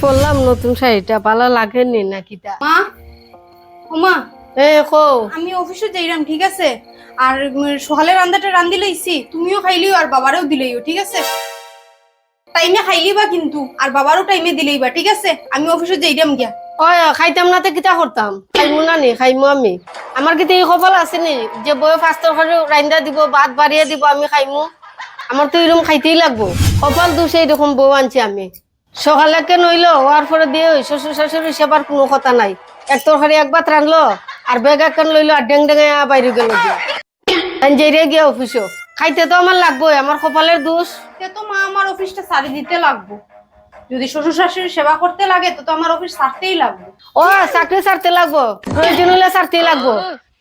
পরলাম নতুন শাড়িটা ভালো লাগেনি নাকি তা মা ওমা কো আমি অফিসে যাইরাম ঠিক আছে আর সকালে রান্দাটা রান্ধি লইছি তুমিও খাইলিও আর বাবারও দিলেইও ঠিক আছে টাইমে খাইলিবা কিন্তু আর বাবারও টাইমে দিলেইবা ঠিক আছে আমি অফিসে যাইরাম গিয়া ওই খাইতাম না তো কিতা করতাম খাইমু না নি খাইমু আমি আমার কিন্তু এই কপাল আছে নি যে বই ফাস্টর করে রান্দা দিব ভাত বাড়িয়ে দিব আমি খাইমু আমার তো এরকম খাইতেই লাগবো কপাল দোষ এইরকম বউ আনছি আমি সকালে কেন হইলো হওয়ার পরে দিয়ে শ্বশুর শাশুড়ি সেবার কোনো কথা নাই এক তরকারি এক ভাত রানলো আর বেগ একখান লইলো আর ডেং ডেঙে বাইরে গেল গিয়া যেরে গিয়া অফিসও খাইতে তো আমার লাগবোই আমার কপালের দোষ সে তো মা আমার অফিসটা ছাড়ি দিতে লাগবো যদি শ্বশুর শাশুড়ি সেবা করতে লাগে তো আমার অফিস ছাড়তেই লাগবে ও চাকরি ছাড়তে লাগবো প্রয়োজন হলে ছাড়তেই লাগবো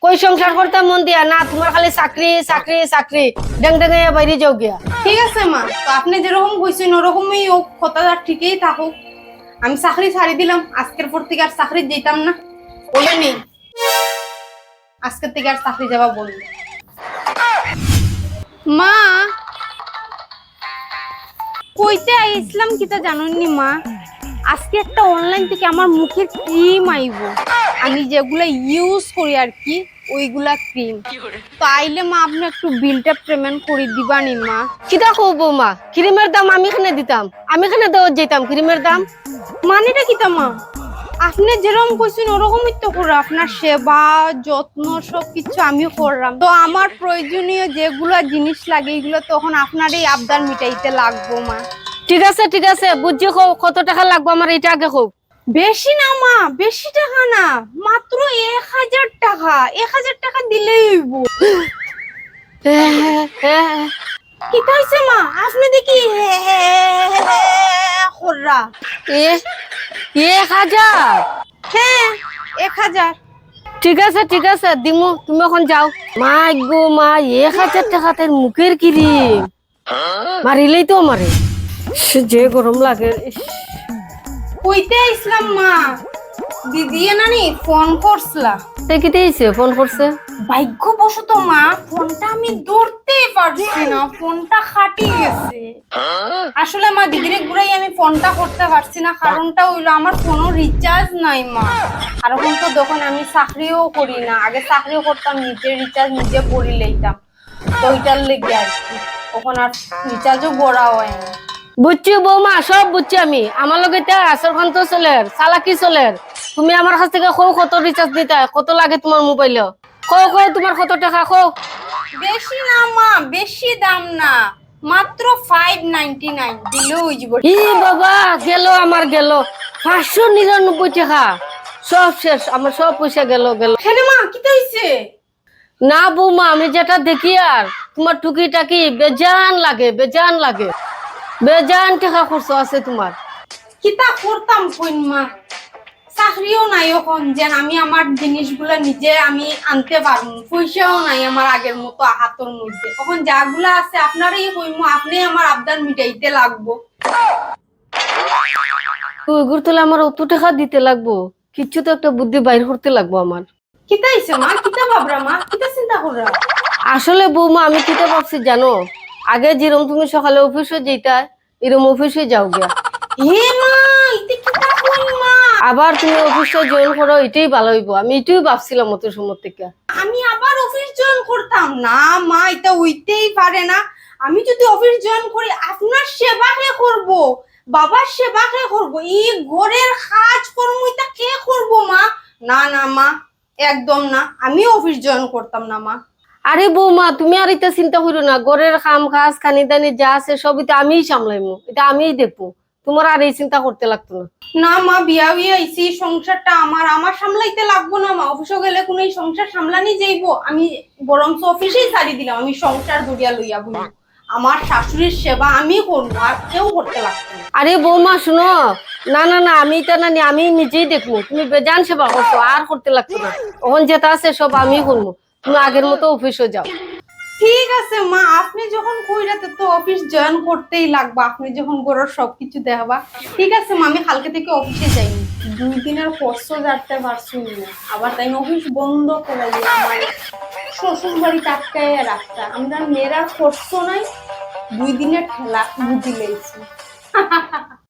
কই সংসার করতাম মন দিয়া না তোমার খালি চাকরি চাকরি চাকরি ডেং ডেঙে বাইরে যাও গিয়া ঠিক আছে মা তো আপনি যেরকম কইছেন ওরকমই ও কথাটা ঠিকই থাকুক আমি চাকরি ছাড়ি দিলাম আজকের পর থেকে আর চাকরি যেতাম না বলেনি আজকের থেকে আর চাকরি যাবা বলবে মা কইতে আইছিলাম কিতা জানেননি মা আজকে একটা অনলাইন থেকে আমার মুখের ক্রিম আইবো আমি যেগুলা ইউজ করি আর কি ওইগুলা ক্রিম তো আইলে মা আপনি একটু বিলটা পেমেন্ট করে দিবানি মা কিতা কব মা ক্রিমের দাম আমি এখানে দিতাম আমি এখানে দেওয়া যেতাম ক্রিমের দাম মানেটা কিতা মা আপনি যেরকম কইছেন ওরকমই তো করে আপনার সেবা যত্ন সবকিছু আমিও করলাম তো আমার প্রয়োজনীয় যেগুলো জিনিস লাগে এগুলো তখন আপনার এই আবদার মিটাইতে লাগবো মা ঠিক আছে বুঝছি কত টাকা লাগবে আমার এটা আগে খুব বেশি না মা বেশি টাকা না মাত্র 1000 টাকা 1000 টাকা দিলেই হইব কি হইছে মা আপনি দেখি খররা 1000 হ্যাঁ 1000 ঠিক আছে দিমু তুমি এখন যাও মা গো মা 1000 টাকা তার মুখের ক্রিম মারিলেই তো মারে যে গরম লাগে কইতে আইছিলাম মা দিদি নানি ফোন করছলা কিতে আইছে ফোন করছে ভাগ্যবশত মা ফোনটা আমি ধরতেই পারছি না ফোনটা খাটি গেছে আসলে মা দিদিরে ঘুরাই আমি ফোনটা করতে পারছি না কারণটা হইলো আমার ফোনও রিচার্জ নাই মা আর এখন তো তখন আমি চাকরিও করি না আগে চাকরিও করতাম নিজের রিচার্জ নিজে করি লইতাম তো ওইটার লেগে আর কি তখন আর রিচার্জও করা হয় না বুঝছি বৌমা সব বুঝছি আমি আমার লগে আসরখান তো চলের চালাকি চলের তুমি আমার কাছ থেকে কত রিচার্জ দিতে কত লাগে তোমার মোবাইলে তোমার কত টাকা বেশি না মা বেশি দাম না মাত্র 599 দিলেও হইব ই বাবা গেল আমার গেল 599 টাকা সব শেষ আমার সব পয়সা গেল হ্যাঁ মা কি হইছে না বৌমা আমি যেটা দেখি আর তোমার টুকি টাকি বেজান লাগে বেজান টাকা খরচ আছে তোমার কিতা করতাম কইন মা চাকরিও নাই এখন যেন আমি আমার জিনিসগুলো নিজে আমি আনতে পারবো পয়সাও নাই আমার আগের মতো হাতের মধ্যে এখন যাগুলা আছে আপনারই কইমু আপনি আমার আবদার মিটাইতে লাগবো ওইগুর তোলে আমার অত টাকা দিতে লাগবো কিচ্ছু তো একটা বুদ্ধি বাইর করতে লাগবো আমার কিতা হইছে মা কিতা ভাবরা মা কিতা চিন্তা কররা আসলে বৌমা আমি কিতা ভাবছি জানো আগে যেরকম তুমি সকালে অফিসে যেতা এরকম অফিসে যাও গিয়া হে মা ইতে কিতা কই মা আবার তুমি অফিসে জয়েন করো এটাই ভালো হইব আমি এটাই ভাবছিলাম অত সময় থেকে আমি আবার অফিস জয়েন করতাম না মা এটা হইতেই পারে না আমি যদি অফিস জয়েন করি আপনার সেবা কে করব বাবার সেবা কে করব এই ঘরের কাজ কর্ম এটা কে করব মা না না মা একদম না আমি অফিস জয়েন করতাম না মা আরে বৌমা তুমি আর এটা চিন্তা করো না ঘরের কাম কাজ খানি দানি যা আছে সব এটা আমিই সামলাইমু এটা আমিই দেখবো তোমার আর এই চিন্তা করতে লাগতো না না মা বিয়া হইয়া আইছি সংসারটা আমার সামলাইতে লাগবো না মা অফিসে গেলে কোন এই সংসার সামলানি যাইবো আমি বরং অফিসেই ছাড়ি দিলাম আমি সংসার দরিয়া লইয়া বলি আমার শাশুড়ির সেবা আমি করবো আর কেউ করতে লাগতো না আরে বৌমা শুনো না আমি এটা না আমি নিজেই দেখবো তুমি বেজান সেবা করছো আর করতে লাগতো না ওখান যেটা আছে সব আমি করবো তুমি আগের মতো অফিসে যাও ঠিক আছে মা আপনি যখন কইরাতে তো অফিস জয়েন করতেই লাগবে আপনি যখন ঘরের সবকিছু দেখাবা ঠিক আছে মা আমি কালকে থেকে অফিসে যাইনি 2 দিনের কোর্স যাতে পারছি না আবার তাই অফিস বন্ধ করে আমার শ্বশুর বাড়ি আটকায় রাখতা আমরা মেয়েরা কোর্স নাই 2 দিনের ঠেলা বুঝি লেছি